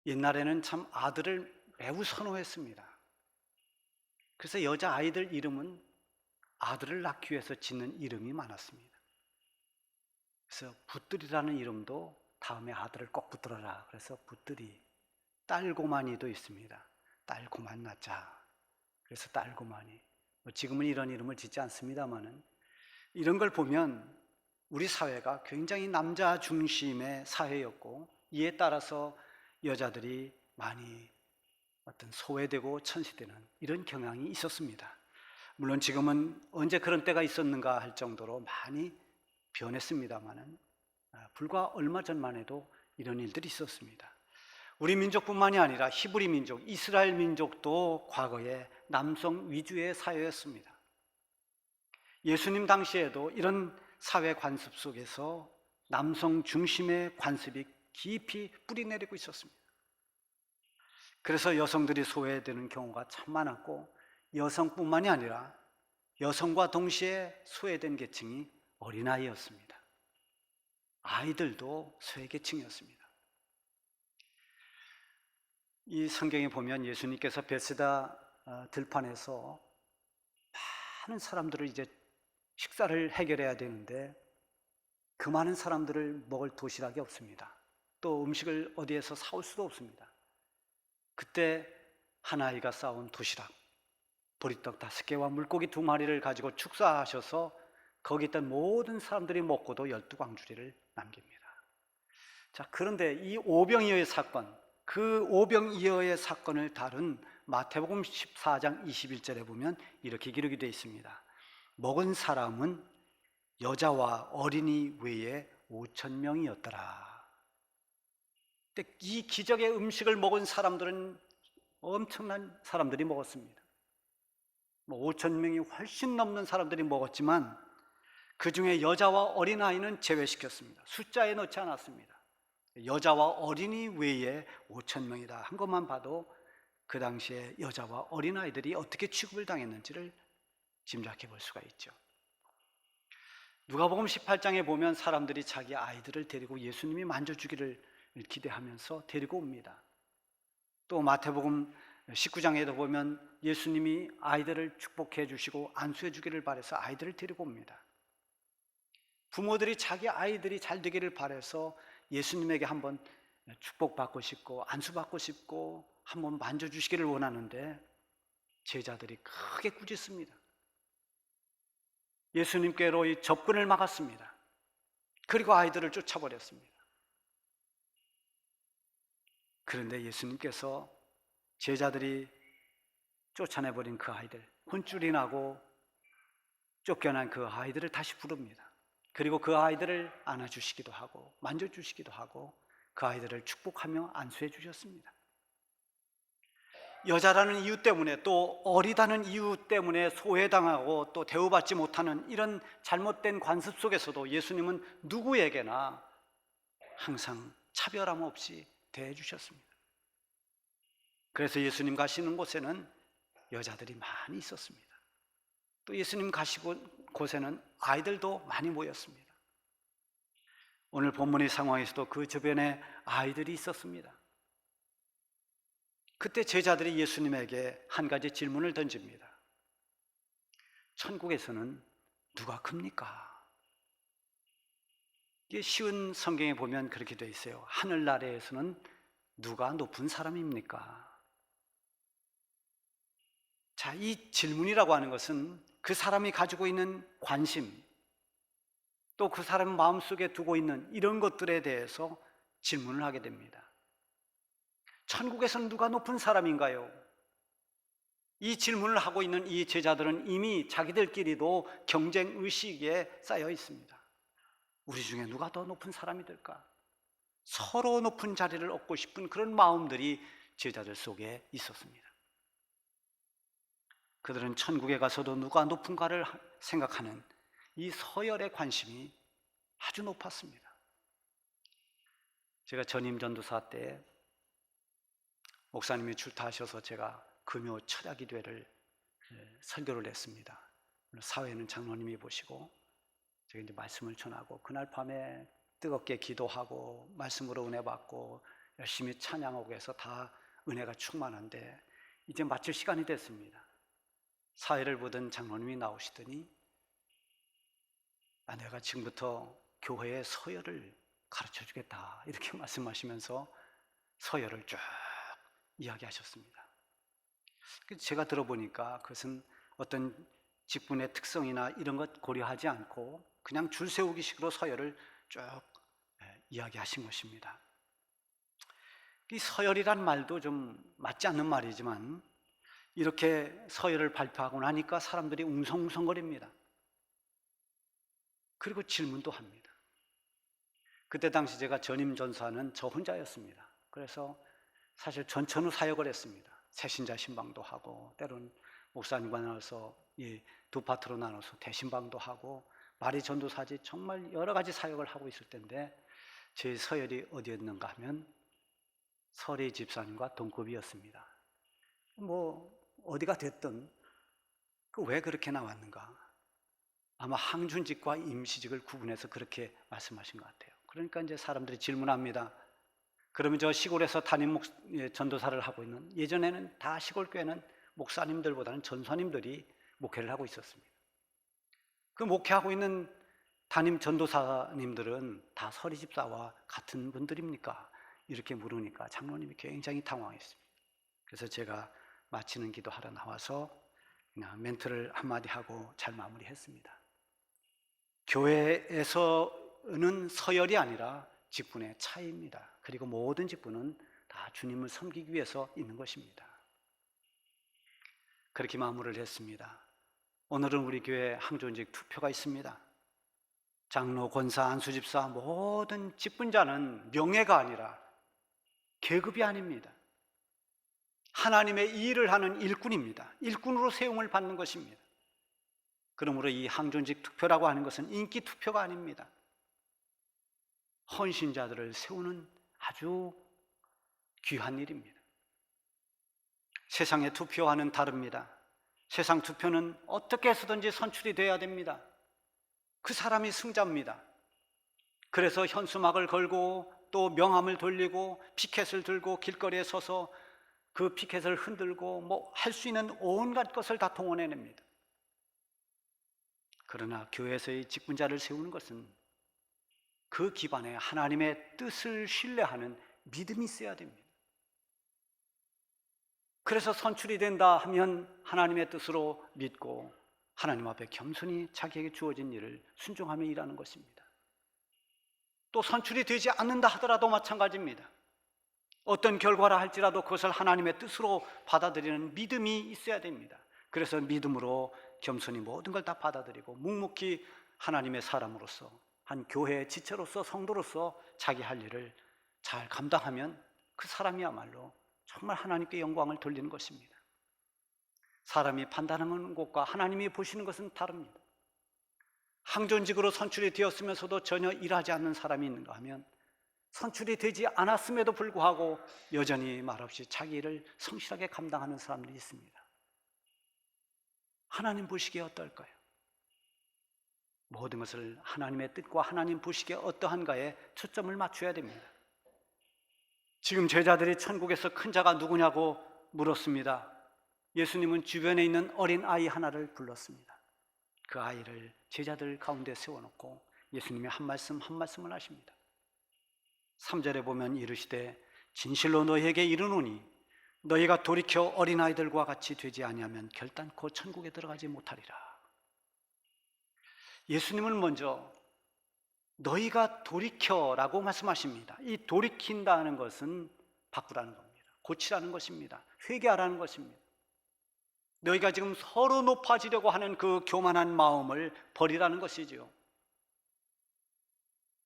옛날에는 참 아들을 매우 선호했습니다. 그래서 여자아이들 이름은 아들을 낳기 위해서 짓는 이름이 많았습니다. 그래서 붙들이라는 이름도 다음에 아들을 꼭 붙들어라 그래서 붙들이. 딸고만이도 있습니다. 딸고만 낳자 그래서 딸고만이. 지금은 이런 이름을 짓지 않습니다만은, 이런 걸 보면 우리 사회가 굉장히 남자 중심의 사회였고, 이에 따라서 여자들이 많이 소외되고 천시되는 이런 경향이 있었습니다. 물론 지금은 언제 그런 때가 있었는가 할 정도로 많이 변했습니다만은, 불과 얼마 전만 해도 이런 일들이 있었습니다. 우리 민족뿐만이 아니라 히브리 민족, 이스라엘 민족도 과거에 남성 위주의 사회였습니다. 예수님 당시에도 이런 사회 관습 속에서 남성 중심의 관습이 깊이 뿌리내리고 있었습니다. 그래서 여성들이 소외되는 경우가 참 많았고, 여성뿐만이 아니라 여성과 동시에 소외된 계층이 어린아이였습니다. 아이들도 소외계층이었습니다. 이 성경에 보면 예수님께서 베세다 들판에서 많은 사람들을 이제 식사를 해결해야 되는데, 그 많은 사람들을 먹을 도시락이 없습니다. 또 음식을 어디에서 사올 수도 없습니다. 그때 한 아이가 싸온 도시락, 보리떡 5개와 물고기 2마리를 가지고 축사하셔서 거기 있던 모든 사람들이 먹고도 12광주리를 남깁니다. 자, 그런데 이 오병이어의 사건, 그 오병이어의 사건을 다룬 마태복음 14장 21절에 보면 이렇게 기록이 되어 있습니다. 먹은 사람은 여자와 어린이 외에 5,000명이었더라. 이 기적의 음식을 먹은 사람들은 엄청난 사람들이 먹었습니다. 5,000명이 훨씬 넘는 사람들이 먹었지만, 그 중에 여자와 어린아이는 제외시켰습니다. 숫자에 넣지 않았습니다. 여자와 어린이 외에 5,000명이다 한 것만 봐도 그 당시에 여자와 어린아이들이 어떻게 취급을 당했는지를 짐작해 볼 수가 있죠. 누가복음 18장에 보면 사람들이 자기 아이들을 데리고 예수님이 만져주기를 기대하면서 데리고 옵니다. 또 마태복음 19장에도 보면 예수님이 아이들을 축복해 주시고 안수해 주기를 바라서 아이들을 데리고 옵니다. 부모들이 자기 아이들이 잘 되기를 바라서 예수님에게 한번 축복받고 싶고 안수받고 싶고 한번 만져주시기를 원하는데, 제자들이 크게 꾸짖습니다. 예수님께로 이 접근을 막았습니다. 그리고 아이들을 쫓아버렸습니다. 그런데 예수님께서 제자들이 쫓아내버린 그 아이들, 혼쭐이 나고 쫓겨난 그 아이들을 다시 부릅니다. 그리고 그 아이들을 안아주시기도 하고 만져주시기도 하고 그 아이들을 축복하며 안수해 주셨습니다. 여자라는 이유 때문에, 또 어리다는 이유 때문에 소외당하고 또 대우받지 못하는 이런 잘못된 관습 속에서도 예수님은 누구에게나 항상 차별함 없이 대해주셨습니다. 그래서 예수님 가시는 곳에는 여자들이 많이 있었습니다. 또 예수님 가시고 곳에는 아이들도 많이 모였습니다. 오늘 본문의 상황에서도 그 주변에 아이들이 있었습니다. 그때 제자들이 예수님에게 한 가지 질문을 던집니다. 천국에서는 누가 큽니까? 이게 쉬운 성경에 보면 그렇게 되어 있어요. 하늘나라에서는 누가 높은 사람입니까? 자, 이 질문이라고 하는 것은 그 사람이 가지고 있는 관심, 또 그 사람 마음속에 두고 있는 이런 것들에 대해서 질문을 하게 됩니다. 천국에서는 누가 높은 사람인가요? 이 질문을 하고 있는 이 제자들은 이미 자기들끼리도 경쟁의식에 쌓여 있습니다. 우리 중에 누가 더 높은 사람이 될까? 서로 높은 자리를 얻고 싶은 그런 마음들이 제자들 속에 있었습니다. 그들은 천국에 가서도 누가 높은가를 생각하는 이 서열의 관심이 아주 높았습니다. 제가 전임 전도사 때 목사님이 출타하셔서 제가 금요 철야기도회를 설교를 했습니다. 사회는 장로님이 보시고 제가 이제 말씀을 전하고, 그날 밤에 뜨겁게 기도하고 말씀으로 은혜 받고 열심히 찬양하고 해서 다 은혜가 충만한데 이제 마칠 시간이 됐습니다. 사회를 보던 장로님이 나오시더니 내가 지금부터 교회의 서열을 가르쳐 주겠다 이렇게 말씀하시면서 서열을 쭉 이야기하셨습니다. 제가 들어보니까 그것은 어떤 직분의 특성이나 이런 것 고려하지 않고 그냥 줄 세우기 식으로 서열을 쭉 이야기하신 것입니다. 이 서열이란 말도 좀 맞지 않는 말이지만 이렇게 서열을 발표하고 나니까 사람들이 웅성웅성거립니다. 그리고 질문도 합니다. 그때 당시 제가 전임 전사는 저 혼자였습니다. 그래서 사실 전천후 사역을 했습니다. 새신자 신방도 하고 때로는 목사님과 나눠서 두 파트로 나눠서 대신방도 하고 마리 전도사지 정말 여러 가지 사역을 하고 있을 때인데 제 서열이 어디였는가 하면 서리 집사님과 동급이었습니다. 어디가 됐든 왜 그렇게 나왔는가? 아마 항준직과 임시직을 구분해서 그렇게 말씀하신 것 같아요. 그러니까 이제 사람들이 질문합니다. 그러면 저 시골에서 담임 전도사를 하고 있는, 예전에는 다 시골 교회는 목사님들보다는 전사님들이 목회를 하고 있었습니다. 그 목회하고 있는 담임 전도사님들은 다 서리 집사와 같은 분들입니까? 이렇게 물으니까 장로님이 굉장히 당황했습니다. 그래서 제가 마치는 기도하러 나와서 그냥 멘트를 한마디 하고 잘 마무리했습니다. 교회에서는 서열이 아니라 직분의 차이입니다. 그리고 모든 직분은 다 주님을 섬기기 위해서 있는 것입니다. 그렇게 마무리를 했습니다. 오늘은 우리 교회 항존직 투표가 있습니다. 장로, 권사, 안수집사 모든 직분자는 명예가 아니라 계급이 아닙니다. 하나님의 일을 하는 일꾼입니다. 일꾼으로 세움을 받는 것입니다. 그러므로 이 항존직 투표라고 하는 것은 인기 투표가 아닙니다. 헌신자들을 세우는 아주 귀한 일입니다. 세상의 투표와는 다릅니다. 세상 투표는 어떻게 해서든지 선출이 돼야 됩니다. 그 사람이 승자입니다. 그래서 현수막을 걸고 또 명함을 돌리고 피켓을 들고 길거리에 서서 그 피켓을 흔들고 할 수 있는 온갖 것을 다 동원해냅니다. 그러나 교회에서의 직분자를 세우는 것은 그 기반에 하나님의 뜻을 신뢰하는 믿음이 있어야 됩니다. 그래서 선출이 된다 하면 하나님의 뜻으로 믿고 하나님 앞에 겸손히 자기에게 주어진 일을 순종하며 일하는 것입니다. 또 선출이 되지 않는다 하더라도 마찬가지입니다. 어떤 결과라 할지라도 그것을 하나님의 뜻으로 받아들이는 믿음이 있어야 됩니다. 그래서 믿음으로 겸손히 모든 걸 다 받아들이고 묵묵히 하나님의 사람으로서 한 교회의 지체로서 성도로서 자기 할 일을 잘 감당하면 그 사람이야말로 정말 하나님께 영광을 돌리는 것입니다. 사람이 판단하는 것과 하나님이 보시는 것은 다릅니다. 항존직으로 선출이 되었으면서도 전혀 일하지 않는 사람이 있는가 하면 선출이 되지 않았음에도 불구하고 여전히 말없이 자기 일을 성실하게 감당하는 사람들이 있습니다. 하나님 보시기에 어떨까요? 모든 것을 하나님의 뜻과 하나님 보시기에 어떠한가에 초점을 맞춰야 됩니다. 지금 제자들이 천국에서 큰 자가 누구냐고 물었습니다. 예수님은 주변에 있는 어린 아이 하나를 불렀습니다. 그 아이를 제자들 가운데 세워놓고 예수님이 한 말씀 한 말씀을 하십니다. 3절에 보면 이르시되 진실로 너희에게 이르노니 너희가 돌이켜 어린아이들과 같이 되지 아니하면 결단코 천국에 들어가지 못하리라. 예수님은 먼저 너희가 돌이켜라고 말씀하십니다. 이 돌이킨다는 것은 바꾸라는 겁니다. 고치라는 것입니다. 회개하라는 것입니다. 너희가 지금 서로 높아지려고 하는 그 교만한 마음을 버리라는 것이지요.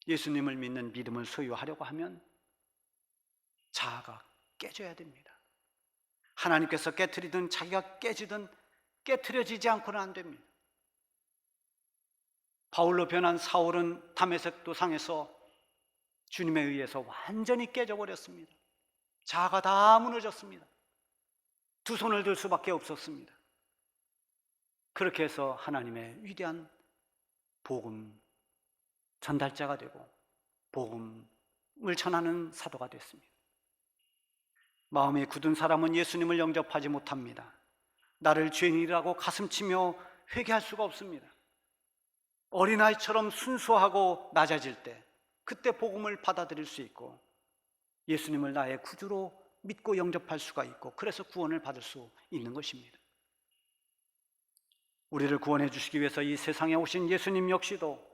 예수님을 믿는 믿음을 소유하려고 하면 자아가 깨져야 됩니다. 하나님께서 깨트리든 자기가 깨지든 깨트려지지 않고는 안 됩니다. 바울로 변한 사울은 다메섹 도상에서 주님에 의해서 완전히 깨져버렸습니다. 자아가 다 무너졌습니다. 두 손을 들 수밖에 없었습니다. 그렇게 해서 하나님의 위대한 복음 전달자가 되고 복음을 전하는 사도가 됐습니다. 마음이 굳은 사람은 예수님을 영접하지 못합니다. 나를 죄인이라고 가슴치며 회개할 수가 없습니다. 어린아이처럼 순수하고 낮아질 때, 그때 복음을 받아들일 수 있고 예수님을 나의 구주로 믿고 영접할 수가 있고, 그래서 구원을 받을 수 있는 것입니다. 우리를 구원해 주시기 위해서 이 세상에 오신 예수님 역시도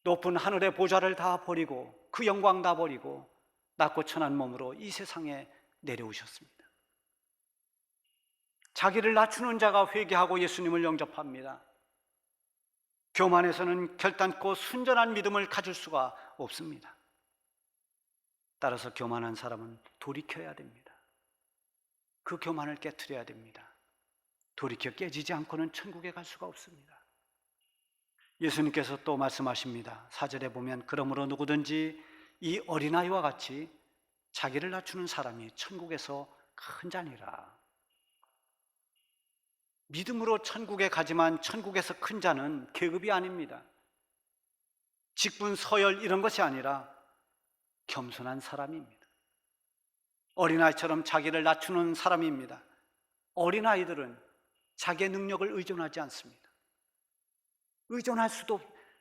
높은 하늘의 보좌를 다 버리고 그 영광 다 버리고 낮고 천한 몸으로 이 세상에 내려오셨습니다. 자기를 낮추는 자가 회개하고 예수님을 영접합니다. 교만해서는 결단코 순전한 믿음을 가질 수가 없습니다. 따라서 교만한 사람은 돌이켜야 됩니다. 그 교만을 깨트려야 됩니다. 돌이켜 깨지지 않고는 천국에 갈 수가 없습니다. 예수님께서 또 말씀하십니다. 4절에 보면 그러므로 누구든지 이 어린아이와 같이 자기를 낮추는 사람이 천국에서 큰 자니라. 믿음으로 천국에 가지만 천국에서 큰 자는 계급이 아닙니다. 직분, 서열 이런 것이 아니라 겸손한 사람입니다. 어린아이처럼 자기를 낮추는 사람입니다. 어린아이들은 자기의 능력을 의존하지 않습니다.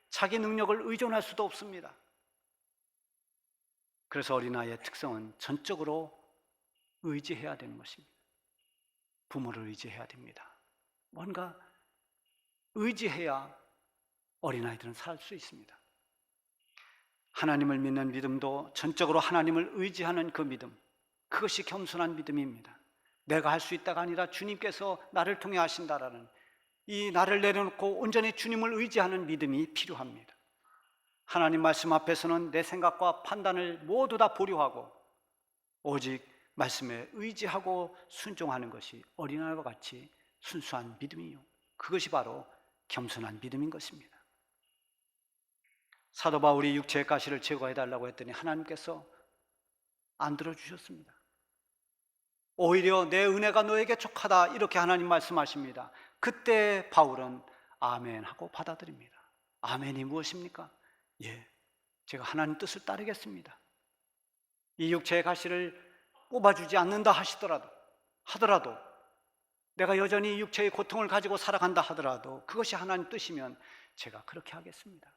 자기 능력을 의존할 수도 없습니다. 그래서 어린아이의 특성은 전적으로 의지해야 되는 것입니다. 부모를 의지해야 됩니다. 뭔가 의지해야 어린아이들은 살 수 있습니다. 하나님을 믿는 믿음도 전적으로 하나님을 의지하는 그 믿음, 그것이 겸손한 믿음입니다. 내가 할 수 있다가 아니라 주님께서 나를 통해 하신다라는 이 나를 내려놓고 온전히 주님을 의지하는 믿음이 필요합니다. 하나님 말씀 앞에서는 내 생각과 판단을 모두 다 보류하고 오직 말씀에 의지하고 순종하는 것이 어린아이와 같이 순수한 믿음이요, 그것이 바로 겸손한 믿음인 것입니다. 사도 바울이 육체의 가시를 제거해달라고 했더니 하나님께서 안 들어주셨습니다. 오히려 내 은혜가 너에게 족하다, 이렇게 하나님 말씀하십니다. 그때 바울은 아멘 하고 받아들입니다. 아멘이 무엇입니까? 예, 제가 하나님 뜻을 따르겠습니다. 이 육체의 가시를 뽑아주지 않는다 하더라도 내가 여전히 육체의 고통을 가지고 살아간다 하더라도 그것이 하나님 뜻이면 제가 그렇게 하겠습니다.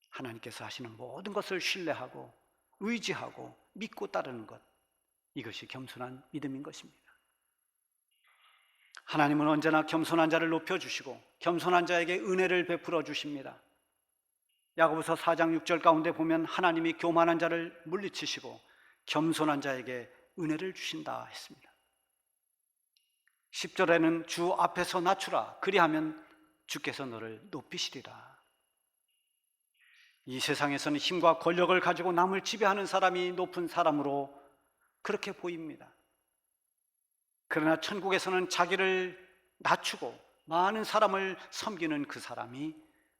하나님께서 하시는 모든 것을 신뢰하고 의지하고 믿고 따르는 것, 이것이 겸손한 믿음인 것입니다. 하나님은 언제나 겸손한 자를 높여주시고 겸손한 자에게 은혜를 베풀어 주십니다. 야고보서 4장 6절 가운데 보면 하나님이 교만한 자를 물리치시고 겸손한 자에게 은혜를 주신다 했습니다. 10절에는 주 앞에서 낮추라, 그리하면 주께서 너를 높이시리라. 이 세상에서는 힘과 권력을 가지고 남을 지배하는 사람이 높은 사람으로 그렇게 보입니다. 그러나 천국에서는 자기를 낮추고 많은 사람을 섬기는 그 사람이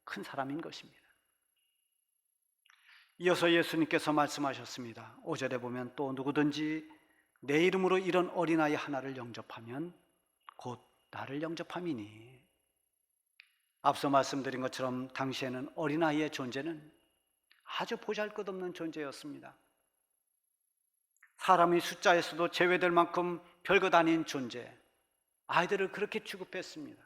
큰 사람인 것입니다. 이어서 예수님께서 말씀하셨습니다. 5절에 보면 또 누구든지 내 이름으로 이런 어린아이 하나를 영접하면 곧 나를 영접함이니. 앞서 말씀드린 것처럼 당시에는 어린아이의 존재는 아주 보잘것없는 존재였습니다. 사람의 숫자에서도 제외될 만큼 별것 아닌 존재, 아이들을 그렇게 취급했습니다.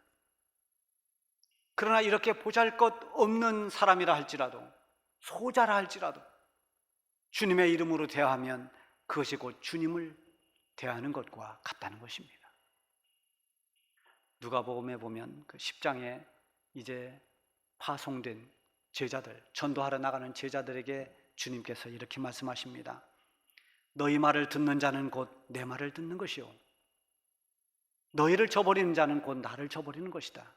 그러나 이렇게 보잘것없는 사람이라 할지라도, 소자라 할지라도 주님의 이름으로 대하면 그것이 곧 주님을 대하는 것과 같다는 것입니다. 누가복음에 보면 그 10장에 이제 파송된 제자들, 전도하러 나가는 제자들에게 주님께서 이렇게 말씀하십니다. 너희 말을 듣는 자는 곧 내 말을 듣는 것이요, 너희를 저버리는 자는 곧 나를 저버리는 것이다.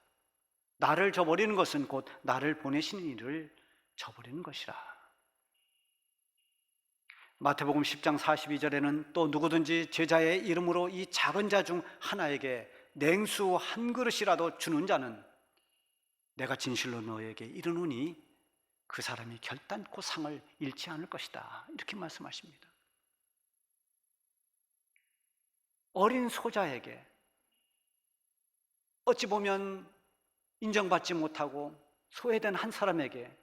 나를 저버리는 것은 곧 나를 보내시는 이를 저버리는 것이라. 마태복음 10장 42절에는 또 누구든지 제자의 이름으로 이 작은 자 중 하나에게 냉수 한 그릇이라도 주는 자는 내가 진실로 너에게 이르노니 그 사람이 결단코 상을 잃지 않을 것이다, 이렇게 말씀하십니다. 어린 소자에게, 어찌 보면 인정받지 못하고 소외된 한 사람에게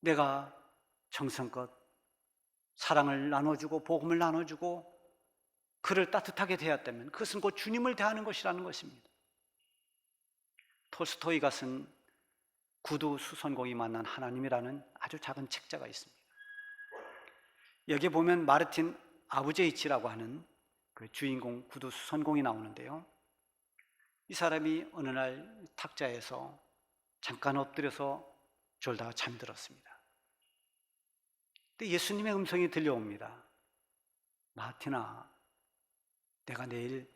내가 정성껏 사랑을 나눠주고 복음을 나눠주고 그를 따뜻하게 대했다면 그것은 곧 주님을 대하는 것이라는 것입니다. 톨스토이가 쓴 구두 수선공이 만난 하나님이라는 아주 작은 책자가 있습니다. 여기 보면 마르틴 아부제이치라고 하는 그 주인공 구두 수선공이 나오는데요. 이 사람이 어느 날 탁자에서 잠깐 엎드려서 졸다가 잠들었습니다. 근데 예수님의 음성이 들려옵니다. 마르틴아, 내가 내일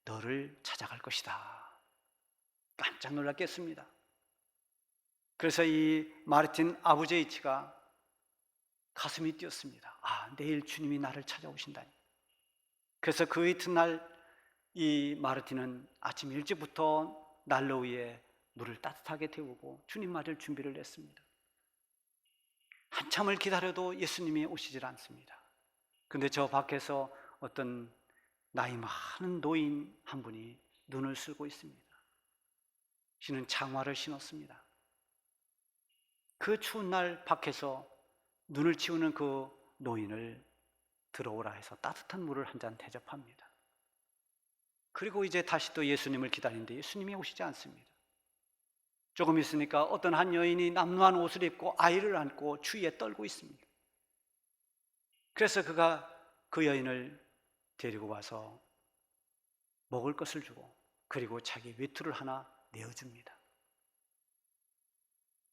너를 찾아갈 것이다. 깜짝 놀랐겠습니다. 그래서 이 마르틴 아부제이치가 가슴이 뛰었습니다. 아, 내일 주님이 나를 찾아오신다니. 그래서 그 이튿날 이 마르틴은 아침 일찍부터 난로 위에 물을 따뜻하게 데우고 주님 맞을 준비를 했습니다. 한참을 기다려도 예수님이 오시질 않습니다. 근데 저 밖에서 어떤 나이 많은 노인 한 분이 눈을 쓰고 있습니다. 신은 장화를 신었습니다. 그 추운 날 밖에서 눈을 치우는 그 노인을 들어오라 해서 따뜻한 물을 한 잔 대접합니다. 그리고 이제 다시 또 예수님을 기다리는데 예수님이 오시지 않습니다. 조금 있으니까 어떤 한 여인이 남루한 옷을 입고 아이를 안고 추위에 떨고 있습니다. 그래서 그가 그 여인을 데리고 와서 먹을 것을 주고 그리고 자기 외투를 하나 내어줍니다.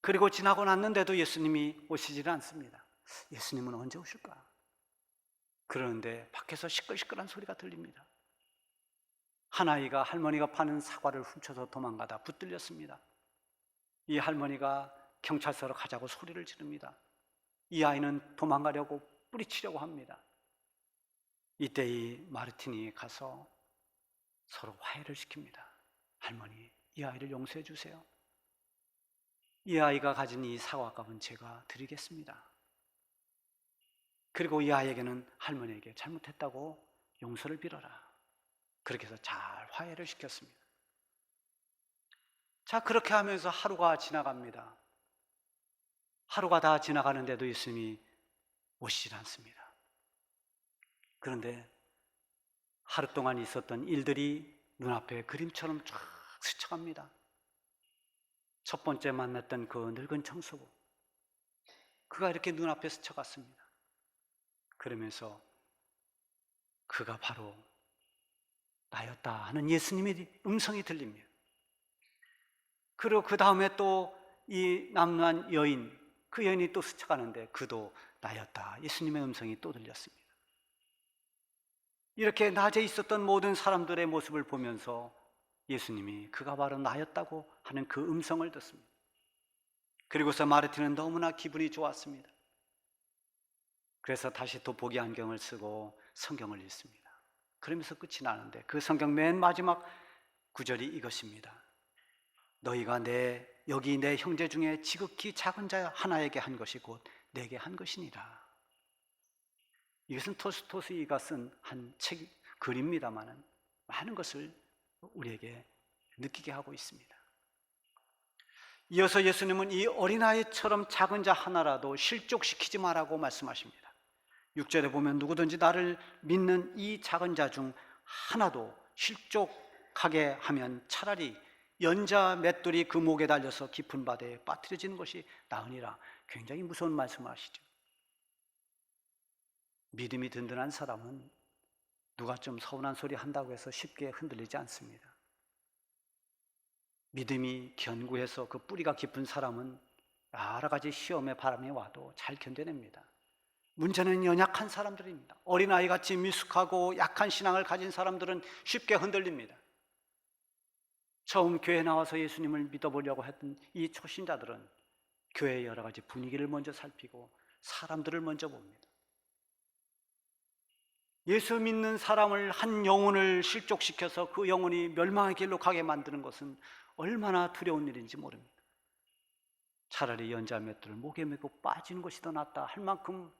그리고 지나고 났는데도 예수님이 오시지는 않습니다. 예수님은 언제 오실까? 그러는데 밖에서 시끌시끌한 소리가 들립니다. 한 아이가 할머니가 파는 사과를 훔쳐서 도망가다 붙들렸습니다. 이 할머니가 경찰서로 가자고 소리를 지릅니다. 이 아이는 도망가려고 뿌리치려고 합니다. 이때 이 마르틴이 가서 서로 화해를 시킵니다. 할머니, 이 아이를 용서해 주세요. 이 아이가 가진 이 사과값은 제가 드리겠습니다. 그리고 이 아이에게는 할머니에게 잘못했다고 용서를 빌어라. 그렇게 해서 잘 화해를 시켰습니다. 자, 그렇게 하면서 하루가 지나갑니다. 하루가 다 지나가는데도 예수님이 오시질 않습니다. 그런데 하루 동안 있었던 일들이 눈앞에 그림처럼 쫙 스쳐갑니다. 첫 번째 만났던 그 늙은 청소부, 그가 이렇게 눈앞에 스쳐갔습니다. 그러면서 그가 바로 나였다 하는 예수님의 음성이 들립니다. 그리고 그 다음에 또 이 남루한 여인, 그 여인이 또 스쳐가는데 그도 나였다, 예수님의 음성이 또 들렸습니다. 이렇게 낮에 있었던 모든 사람들의 모습을 보면서 예수님이 그가 바로 나였다고 하는 그 음성을 듣습니다. 그리고서 마르틴은 너무나 기분이 좋았습니다. 그래서 다시 돋보기 안경을 쓰고 성경을 읽습니다. 그러면서 끝이 나는데 그 성경 맨 마지막 구절이 이것입니다. 너희가 여기 내 형제 중에 지극히 작은 자 하나에게 한 것이 곧 내게 한 것이니라. 이것은 톨스토이가 쓴 한 책 글입니다만 많은 것을 우리에게 느끼게 하고 있습니다. 이어서 예수님은 이 어린아이처럼 작은 자 하나라도 실족시키지 말라고 말씀하십니다. 6절에 보면 누구든지 나를 믿는 이 작은 자 중 하나도 실족하게 하면 차라리 연자 맷돌이 그 목에 달려서 깊은 바다에 빠뜨려지는 것이 나으니라. 굉장히 무서운 말씀을 하시죠. 믿음이 든든한 사람은 누가 좀 서운한 소리 한다고 해서 쉽게 흔들리지 않습니다. 믿음이 견고해서 그 뿌리가 깊은 사람은 여러 가지 시험의 바람이 와도 잘 견뎌냅니다. 문제는 연약한 사람들입니다. 어린아이같이 미숙하고 약한 신앙을 가진 사람들은 쉽게 흔들립니다. 처음 교회에 나와서 예수님을 믿어보려고 했던 이 초신자들은 교회의 여러 가지 분위기를 먼저 살피고 사람들을 먼저 봅니다. 예수 믿는 사람을 한 영혼을 실족시켜서 그 영혼이 멸망의 길로 가게 만드는 것은 얼마나 두려운 일인지 모릅니다. 차라리 연자 맷돌을 목에 메고 빠지는 것이 더 낫다 할 만큼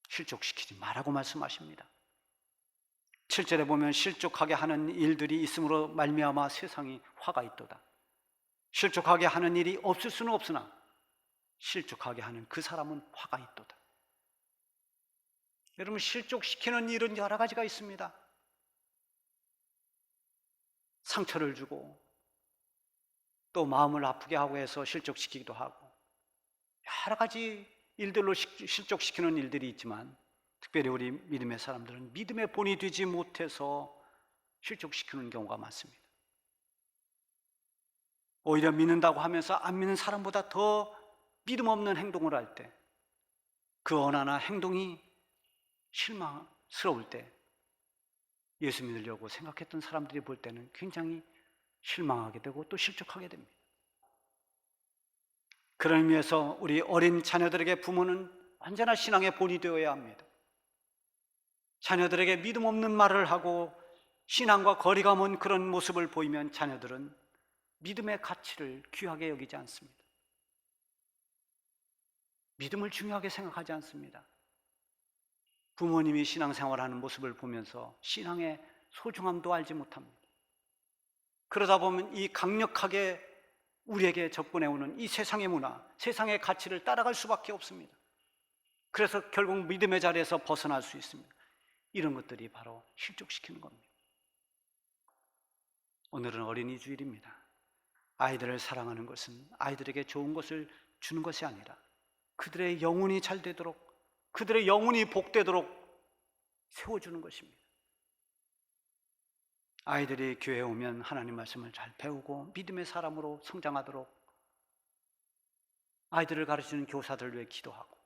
실족시키지 말라고 말씀하십니다. 7절에 보면 실족하게 하는 일들이 있음으로 말미암아 세상이 화가 있도다. 실족하게 하는 일이 없을 수는 없으나 실족하게 하는 그 사람은 화가 있도다. 여러분, 실족시키는 일은 여러 가지가 있습니다. 상처를 주고 또 마음을 아프게 하고 해서 실족시키기도 하고 여러 가지 일들로 실족시키는 일들이 있지만, 특별히 우리 믿음의 사람들은 믿음의 본이 되지 못해서 실족시키는 경우가 많습니다. 오히려 믿는다고 하면서 안 믿는 사람보다 더 믿음 없는 행동을 할 때, 그 언어나 행동이 실망스러울 때, 예수 믿으려고 생각했던 사람들이 볼 때는 굉장히 실망하게 되고 또 실족하게 됩니다. 그런 의미에서 우리 어린 자녀들에게 부모는 언제나 신앙의 본이 되어야 합니다. 자녀들에게 믿음 없는 말을 하고 신앙과 거리가 먼 그런 모습을 보이면 자녀들은 믿음의 가치를 귀하게 여기지 않습니다. 믿음을 중요하게 생각하지 않습니다. 부모님이 신앙생활하는 모습을 보면서 신앙의 소중함도 알지 못합니다. 그러다 보면 이 강력하게 우리에게 접근해오는 이 세상의 문화, 세상의 가치를 따라갈 수밖에 없습니다. 그래서 결국 믿음의 자리에서 벗어날 수 있습니다. 이런 것들이 바로 실족시키는 겁니다. 오늘은 어린이 주일입니다. 아이들을 사랑하는 것은 아이들에게 좋은 것을 주는 것이 아니라 그들의 영혼이 잘 되도록, 그들의 영혼이 복되도록 세워주는 것입니다. 아이들이 교회에 오면 하나님 말씀을 잘 배우고 믿음의 사람으로 성장하도록 아이들을 가르치는 교사들 위해 기도하고,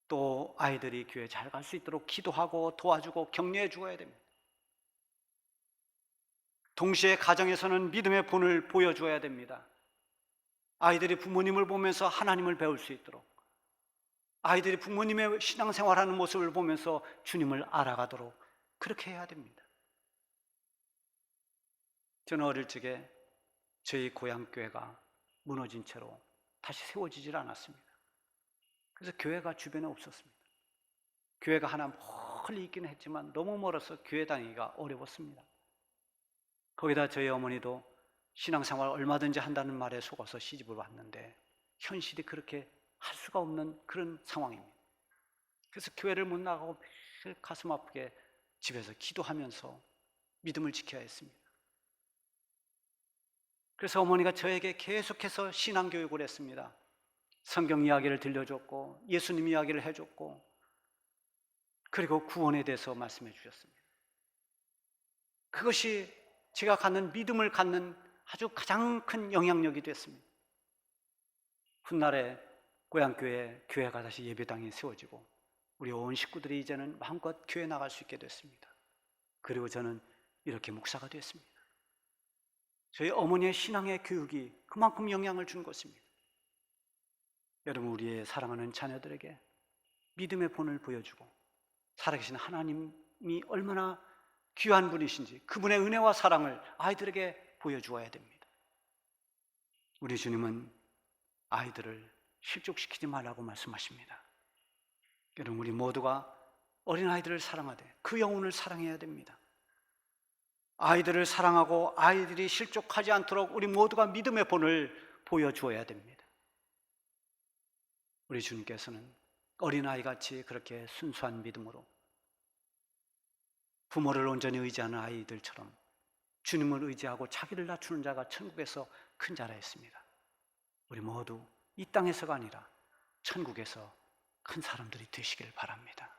또 아이들이 교회 잘 갈 수 있도록 기도하고 도와주고 격려해 주어야 됩니다. 동시에 가정에서는 믿음의 본을 보여줘야 됩니다. 아이들이 부모님을 보면서 하나님을 배울 수 있도록, 아이들이 부모님의 신앙생활하는 모습을 보면서 주님을 알아가도록 그렇게 해야 됩니다. 저는 어릴 적에 저희 고향교회가 무너진 채로 다시 세워지질 않았습니다. 그래서 교회가 주변에 없었습니다. 교회가 하나 멀리 있기는 했지만 너무 멀어서 교회 다니기가 어려웠습니다. 거기다 저희 어머니도 신앙생활 얼마든지 한다는 말에 속아서 시집을 왔는데 현실이 그렇게 할 수가 없는 그런 상황입니다. 그래서 교회를 못 나가고 매일 가슴 아프게 집에서 기도하면서 믿음을 지켜야 했습니다. 그래서 어머니가 저에게 계속해서 신앙교육을 했습니다. 성경 이야기를 들려줬고 예수님 이야기를 해줬고, 그리고 구원에 대해서 말씀해 주셨습니다. 그것이 제가 갖는 믿음을 갖는 아주 가장 큰 영향력이 됐습니다. 훗날에 고향교회에 교회가 다시 예배당이 세워지고 우리 온 식구들이 이제는 마음껏 교회 나갈 수 있게 됐습니다. 그리고 저는 이렇게 목사가 됐습니다. 저희 어머니의 신앙의 교육이 그만큼 영향을 준 것입니다. 여러분, 우리의 사랑하는 자녀들에게 믿음의 본을 보여주고 살아계신 하나님이 얼마나 귀한 분이신지 그분의 은혜와 사랑을 아이들에게 보여주어야 됩니다. 우리 주님은 아이들을 실족시키지 말라고 말씀하십니다. 여러분, 우리 모두가 어린아이들을 사랑하되 그 영혼을 사랑해야 됩니다. 아이들을 사랑하고 아이들이 실족하지 않도록 우리 모두가 믿음의 본을 보여주어야 됩니다. 우리 주님께서는 어린아이같이 그렇게 순수한 믿음으로 부모를 온전히 의지하는 아이들처럼 주님을 의지하고 자기를 낮추는 자가 천국에서 큰 자라 했습니다. 우리 모두 이 땅에서가 아니라 천국에서 큰 사람들이 되시길 바랍니다.